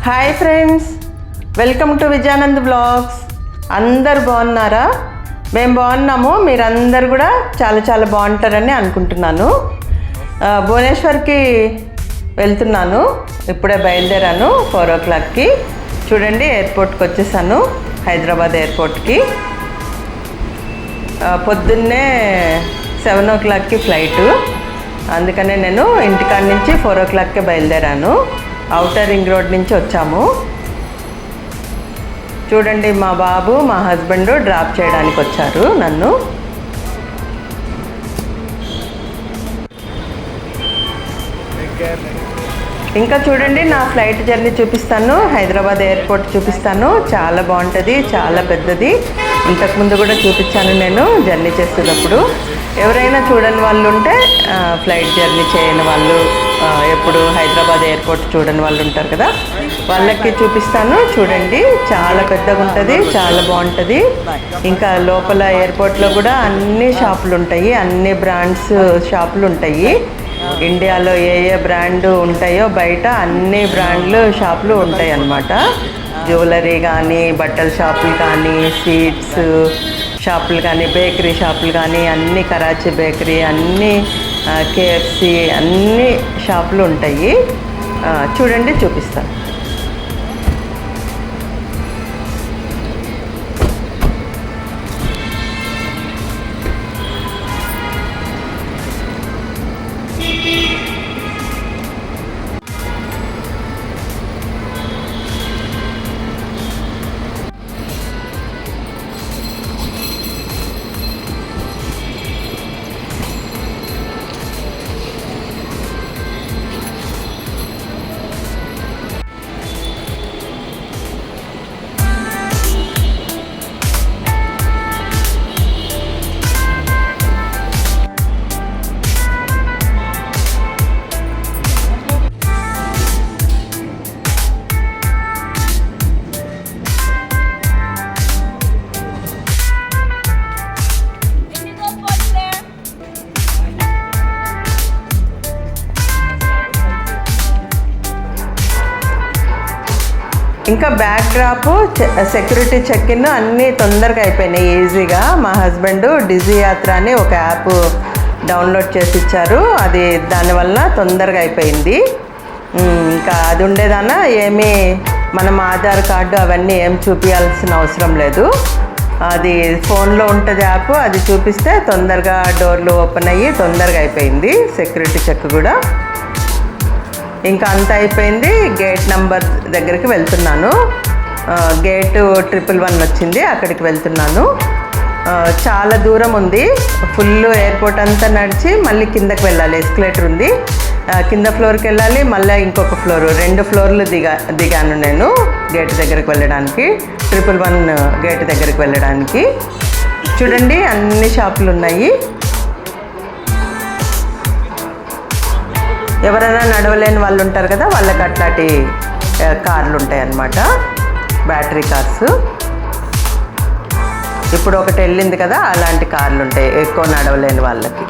Hi friends, welcome to Vijayanand blogs. అందరు బాగున్నారా? మేము బాగున్నాము. మీరందరు కూడా చాలా చాలా బాగుంటారని అనుకుంటున్నాను. భువనేశ్వర్కి వెళ్తున్నాను. ఇప్పుడే బయలుదేరాను 4 o'clockకి. చూడండి, ఎయిర్పోర్ట్కి వచ్చేసాను, హైదరాబాద్ ఎయిర్పోర్ట్కి. పొద్దున్నే 7 o'clockకి ఫ్లైటు. అందుకనే నేను ఇంటికాడ నుంచి 4 o'clockకే బయలుదేరాను. ఔటర్ రింగ్ రోడ్ నుంచి వచ్చాము. చూడండి, మా బాబు మా హస్బెండ్ డ్రాప్ చేయడానికి వచ్చారు నన్ను. ఇంకా చూడండి, నా ఫ్లైట్ జర్నీ చూపిస్తాను, హైదరాబాద్ ఎయిర్పోర్ట్ చూపిస్తాను. చాలా బాగుంటుంది, చాలా పెద్దది. ఇంతకుముందు కూడా చూపించాను నేను జర్నీ చేసేటప్పుడు. ఎవరైనా చూడని వాళ్ళు ఉంటే, ఫ్లైట్ జర్నీ చేయని వాళ్ళు, ఎప్పుడు హైదరాబాద్ ఎయిర్పోర్ట్ చూడని వాళ్ళు ఉంటారు కదా, వాళ్ళకి చూపిస్తాను. చూడండి, చాలా పెద్దగా ఉంటుంది, చాలా బాగుంటుంది. ఇంకా లోపల ఎయిర్పోర్ట్లో కూడా అన్ని షాపులు ఉంటాయి, అన్ని బ్రాండ్స్ షాపులు ఉంటాయి. ఇండియాలో ఏ ఏ బ్రాండ్ ఉంటాయో బయట అన్ని బ్రాండ్లు షాపులు ఉంటాయి అన్నమాట. జ్యువెలరీ కానీ, బట్టల షాపులు కానీ, స్వీట్స్ షాపులు కానీ, బేకరీ షాపులు కానీ, అన్ని కరాచీ బేకరీ, అన్ని KFC, అన్ని షాపులు ఉంటాయి. చూడండి, చూపిస్తాను. ఇంకా backdrop, security check in అన్నీ తొందరగా అయిపోయినాయి, ఈజీగా. మా హస్బెండ్ డిజీ యాత్ర అని ఒక యాప్ డౌన్లోడ్ చేసి ఇచ్చారు. అది దానివల్ల తొందరగా అయిపోయింది. ఇంకా అది ఉండేదానా ఏమీ మనం ఆధార్ కార్డు అవన్నీ ఏం చూపించాల్సిన అవసరం లేదు. అది ఫోన్లో ఉంటుంది యాప్, అది చూపిస్తే తొందరగా డోర్లు ఓపెన్ అయ్యి తొందరగా అయిపోయింది. సెక్యూరిటీ చెక్ కూడా ఇంకా అంత అయిపోయింది. గేట్ నెంబర్ దగ్గరికి వెళ్తున్నాను. గేటు 111 వచ్చింది, అక్కడికి వెళ్తున్నాను. చాలా దూరం ఉంది, ఫుల్ ఎయిర్పోర్ట్ అంతా నడిచి మళ్ళీ కిందకి వెళ్ళాలి. ఎస్కలేటర్ ఉంది, కింద ఫ్లోర్కి వెళ్ళాలి, మళ్ళీ ఇంకొక ఫ్లోరు, 2 ఫ్లోర్లు దిగాను నేను గేట్ దగ్గరికి వెళ్ళడానికి, 111 గేట్ దగ్గరికి వెళ్ళడానికి. చూడండి, అన్ని షాపులు ఉన్నాయి. ఎవరైనా నడవలేని వాళ్ళు ఉంటారు కదా, వాళ్ళకి అట్లాంటి కార్లు ఉంటాయి అన్నమాట, బ్యాటరీ కార్స్. ఇప్పుడు ఒకటి వెళ్ళింది కదా, అలాంటి కార్లు ఉంటాయి ఎక్కువ నడవలేని వాళ్ళకి.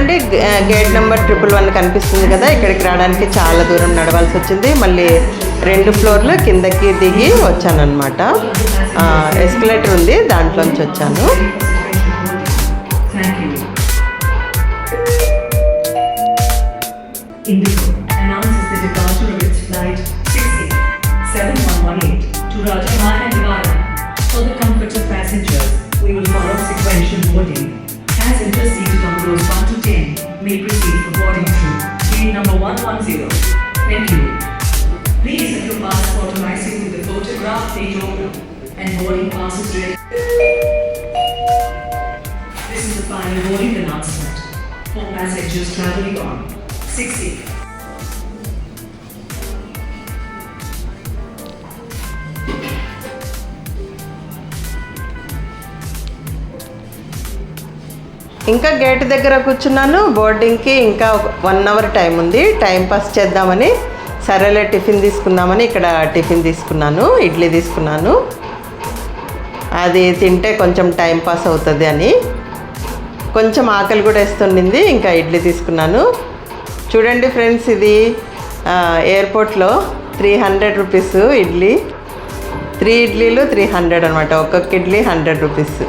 చూడండి గేట్ నెంబర్ 111 కనిపిస్తుంది కదా, ఇక్కడికి రావడానికి చాలా దూరం నడవాల్సి వచ్చింది. మళ్ళీ 2 ఫ్లోర్లు కిందకి దిగి వచ్చానమాట. ఎస్కలేటర్ ఉంది, దాంట్లోంచి వచ్చాను. Indigo announces the departure of its flight 687118 to Rajamahal and Vara. For the comfort of passengers, we will follow sequential boarding. Passengers seated on rows 1 to 10 may proceed for boarding through gate number 110. Thank you. Please have your passport or IC with the photograph page open and boarding pass is ready. This is the final boarding announcement. For passengers traveling on 60. ఇంకా gate దగ్గర కూర్చున్నాను. బోర్డింగ్కి ఇంకా 1 hour time ఉంది. Time pass చేద్దామని సరేలే tiffin తీసుకుందామని ఇక్కడ tiffin తీసుకున్నాను. ఇడ్లీ తీసుకున్నాను. అది తింటే కొంచెం టైం పాస్ అవుతుంది అని, కొంచెం ఆకలి కూడా వేస్తుండింది. ఇంకా ఇడ్లీ తీసుకున్నాను. చూడండి ఫ్రెండ్స్, ఇది ఎయిర్పోర్ట్లో 300 రూపీస్ ఇడ్లీ. 3 ఇడ్లీలు 300 అనమాట. ఒక్కొక్క ఇడ్లీ 100 రూపీస్.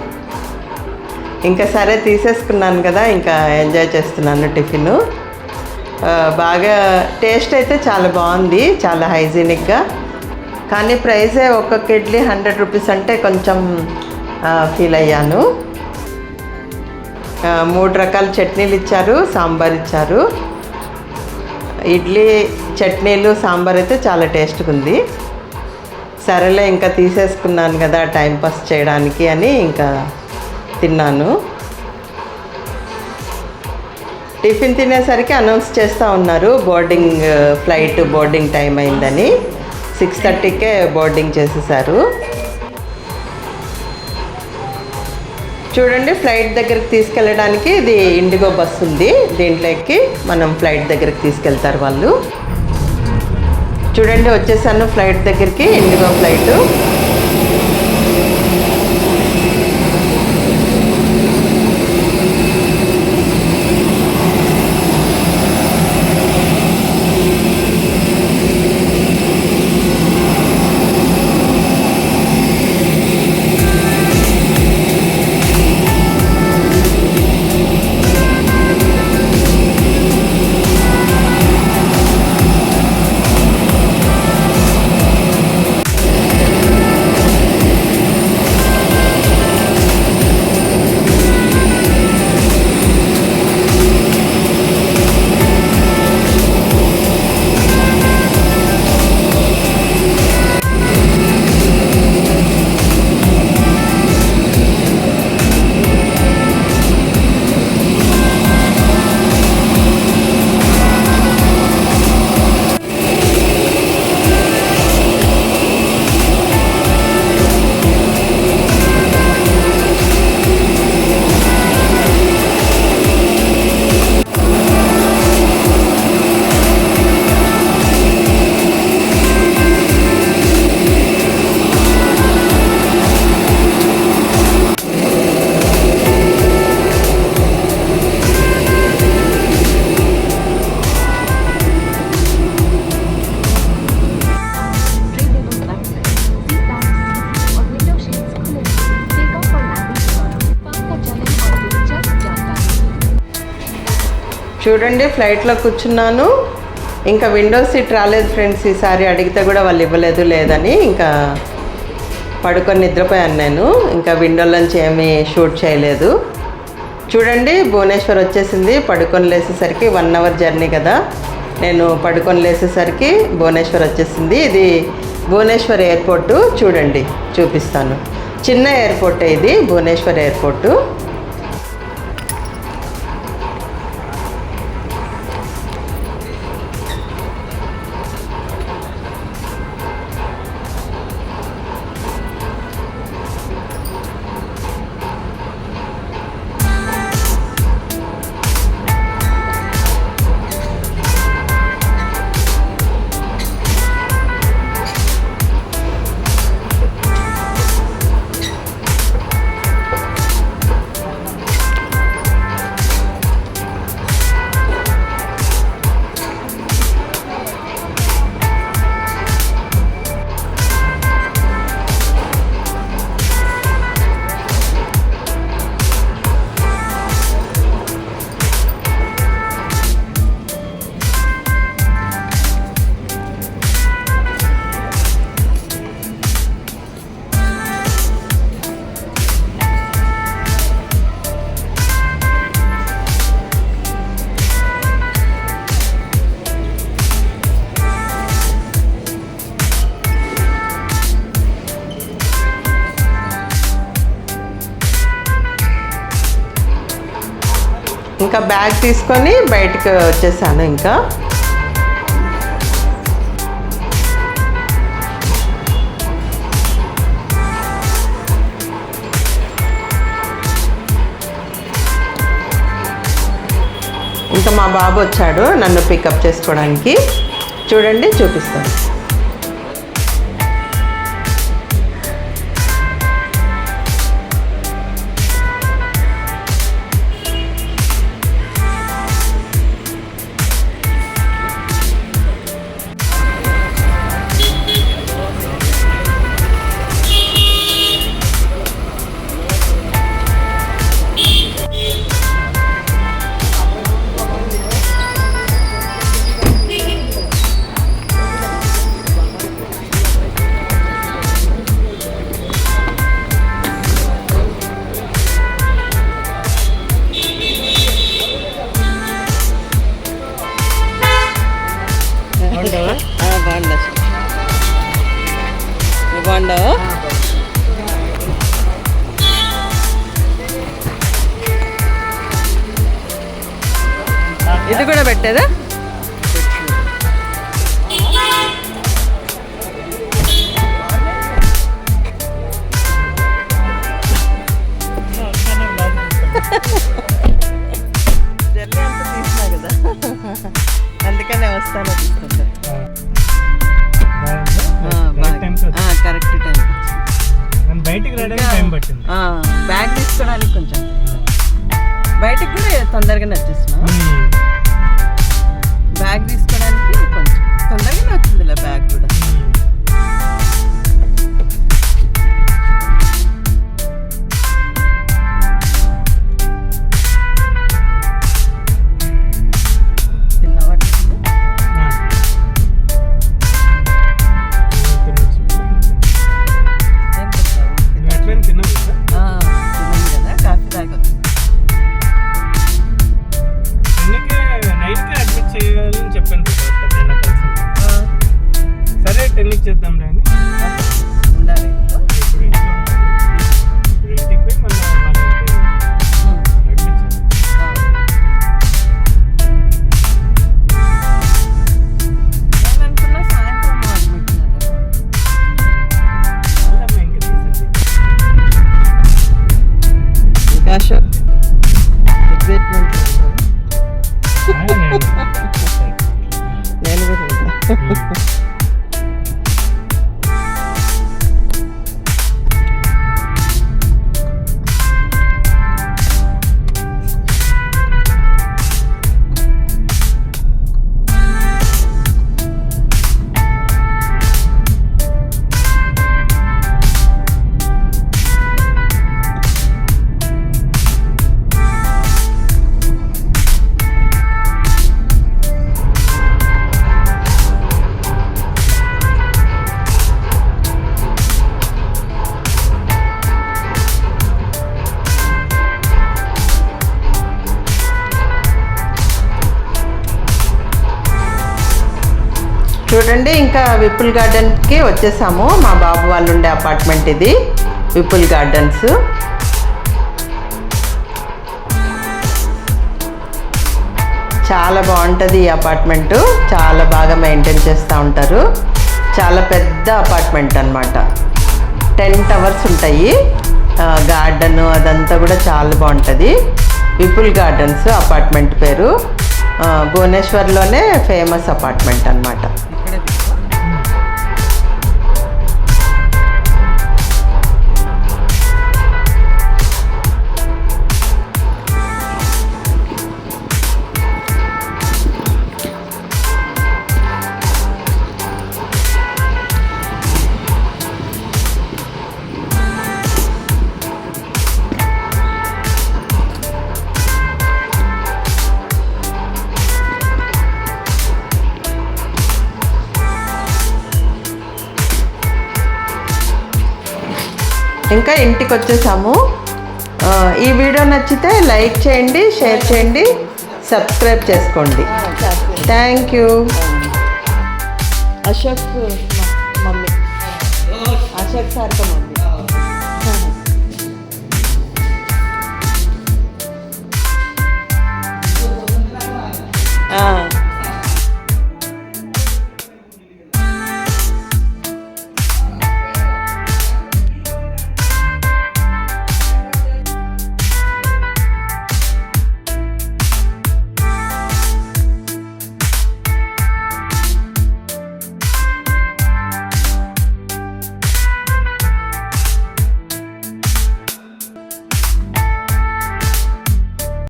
ఇంకా సరే తీసేసుకున్నాను కదా, ఇంకా ఎంజాయ్ చేస్తున్నాను టిఫిన్. బాగా టేస్ట్ అయితే చాలా బాగుంది, చాలా హైజీనిక్గా. కానీ ప్రైజే ఒక్కొక్క ఇడ్లీ 100 రూపీస్ అంటే కొంచెం ఫీల్ అయ్యాను. 3 రకాల చట్నీలు ఇచ్చారు, సాంబార్ ఇచ్చారు. ఇడ్లీ, చట్నీలు, సాంబార్ అయితే చాలా టేస్ట్గా ఉంది. సరేలే ఇంకా తీసేసుకున్నాను కదా టైంపాస్ చేయడానికి అని ఇంకా తిన్నాను. టిఫిన్ తినేసరికి అనౌన్స్ చేస్తూ ఉన్నారు బోర్డింగ్, ఫ్లైట్ బోర్డింగ్ టైం అయిందని. 6:30కే బోర్డింగ్ చేసేసారు. చూడండి, ఫ్లైట్ దగ్గరికి తీసుకెళ్ళడానికి ఇది ఇండిగో బస్సు ఉంది. దీంట్లో ఎక్కి మనం ఫ్లైట్ దగ్గరికి తీసుకెళ్తారు వాళ్ళు. చూడండి, వచ్చేసాను ఫ్లైట్ దగ్గరికి, ఇండిగో ఫ్లైటు. చూడండి, ఫ్లైట్లో కూర్చున్నాను. ఇంకా విండో సీట్ రాలేదు ఫ్రెండ్స్. ఈసారి అడిగితే కూడా వాళ్ళు ఇవ్వలేదు లేదని ఇంకా పడుకొని నిద్రపోయాను నేను. ఇంకా విండోలోంచి ఏమీ షూట్ చేయలేదు. చూడండి, భువనేశ్వర్ వచ్చేసింది. పడుకొని లేసేసరికి 1 అవర్ జర్నీ కదా, నేను పడుకొని లేసేసరికి భువనేశ్వర్ వచ్చేసింది. ఇది భువనేశ్వర్ ఎయిర్పోర్టు. చూడండి, చూపిస్తాను. చిన్న ఎయిర్పోర్టే ఇది, భువనేశ్వర్ ఎయిర్పోర్టు. ఇంకా బ్యాగ్ తీసుకొని బయటకు వచ్చేసాను. ఇంకా ఇంకా మా బాబు వచ్చాడు నన్ను పికప్ చేసుకోవడానికి. చూడండి, చూపిస్తాను. బాగుండవు. ఇది కూడా పెట్టేదా? జల్లి అంతా తీసినా కదా, అందుకనే వస్తాను. కరెక్ట్ టైం బ్యాగ్ తీసుకోవడానికి కొంచెం బయటకు కూడా తొందరగానే వచ్చేస్తున్నా. బ్యాగ్ తీసుకోవడానికి కొంచెం తొందరగానే వచ్చిందిలే బ్యాగ్ కూడా. నేను కూడా చూడండి. ఇంకా విపుల్ గార్డెన్కి వచ్చేసాము. మా బాబు వాళ్ళు ఉండే అపార్ట్మెంట్ ఇది, విపుల్ గార్డెన్స్. చాలా బాగుంటుంది ఈ అపార్ట్మెంటు. చాలా బాగా మెయింటైన్ చేస్తూ ఉంటారు. చాలా పెద్ద అపార్ట్మెంట్ అన్నమాట. 10 టవర్స్ ఉంటాయి. గార్డెన్ అదంతా కూడా చాలా బాగుంటుంది. విపుల్ గార్డెన్స్ అపార్ట్మెంట్ పేరు. భువనేశ్వర్లోనే ఫేమస్ అపార్ట్మెంట్ అన్నమాట. ఇంకా ఇంటికి వచ్చేసాము. ఈ వీడియో నచ్చితే లైక్ చేయండి, షేర్ చేయండి, సబ్స్క్రైబ్ చేసుకోండి. Thank you. Ashok mummy, Ashok sir mummy. ఆ.